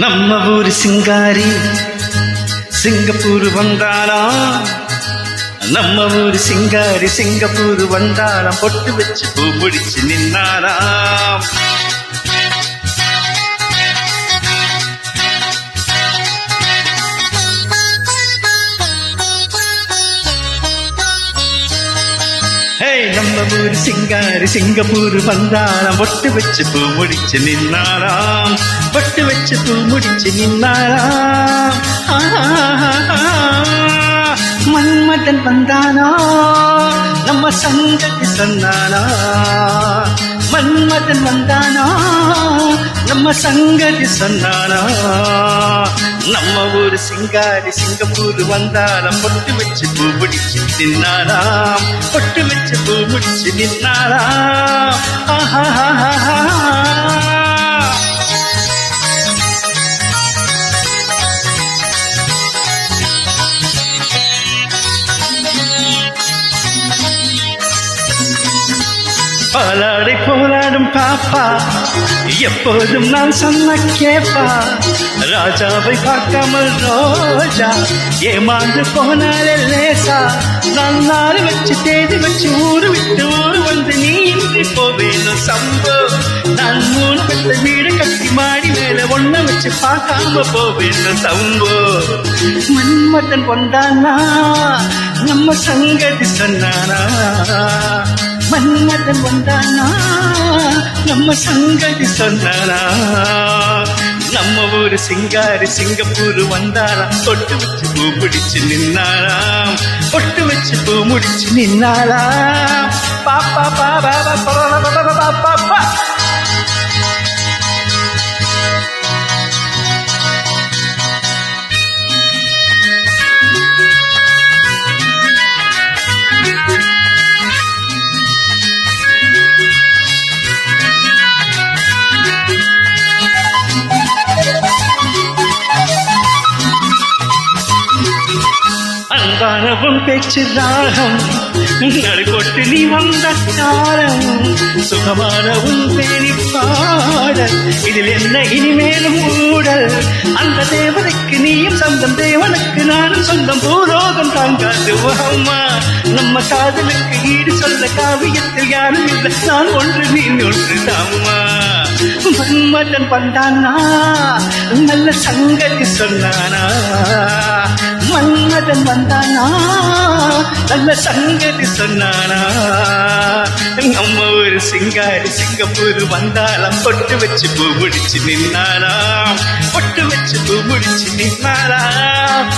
நம்ம ஊரு சிங்காரி சிங்கப்பூர் வந்தாலாம். நம்ம ஊரு சிங்காரி சிங்கப்பூர் வந்தாலாம். பொட்டு வச்சு பூ முடிச்சு நின்னாலாம். நம்ம ஊரு சிங்காரி சிங்கப்பூர் வந்தாலாம். பொட்டு வச்சு பூ முடிச்சு நின்னாலாம். பொட்டு வச்சு பூ முடிச்சு நின்னாலாம். மன்மதன் வந்தானா நம்ம சங்கதி சொன்னானா. மன்மதன் வந்தானா நம்ம சங்கதி சொன்னானா. நம்ம ஊரு சிங்காரி சிங்கப்பூர் வந்தாலாம். பொட்டு வச்சு பூ முடிச்சு நின்னாலாம். பொட்டு வச்சு பூ முடிச்சு நின்னாலாம். பாலாடை போராடும் பாப்பா எப்போதும் நான் சொன்ன கேப்பா. ராஜாவை பார்க்காமல் ரோஜா ஏமாந்து போனாலே லேசா. நான் நாள் வச்சு தேடி வச்சு ஊரு விட்டு ஊரு வந்து நீ இன்றி போவேணும் சம்போ. நான் 3 பெத்த வீடு கட்டி மாடி மேல ஒன்ன வச்சு பார்க்காம போவேணும் சம்போ. மன்மதன் வந்தானா நம்ம சங்கதி சொன்னானா. மன்மதன் வந்தானா நம்ம சங்கதி சொன்னானா. நம்ம ஊரு சிங்காரி சிங்கப்பூர் வந்தாலாம். பொட்டு வச்சு பூ முடிச்சு நின்னாலாம். பொட்டு வச்சு பூ முடிச்சு நின்னாலாம். பாப்பா பாபா பாப்பா பாப்பா. அன்பானவும் பேச்சு ராகம் நடுக்கொட்டு நீ வந்த காலம். சுகமானவும் தேனி பாடல் இதில் என்ன இனிமேலும் ஊடல். அந்த தேவதைக்கு நீயும் சொந்தம் தேவனுக்கு நானும் சொந்தம். பூலோகம் தாங்காது அம்மா நம்ம காதலுக்கு ஈடு சொல்ல காவியத்தில் யாரும் இல்லை. நான் ஒன்று நீ ஒன்று தாம்மா. மன்மதன் வந்தானா நல்ல சங்கதி சொன்னானா. மன்மதன் வந்தானா நல்ல சங்கதி சொன்னானா. நம்ம ஒரு சிங்காரி சிங்கப்பூர் வந்தாலாம். பொட்டு வச்சு பூ முடிச்சு நின்னாலாம். பொட்டு வச்சு பூ முடிச்சு நின்னாலாம்.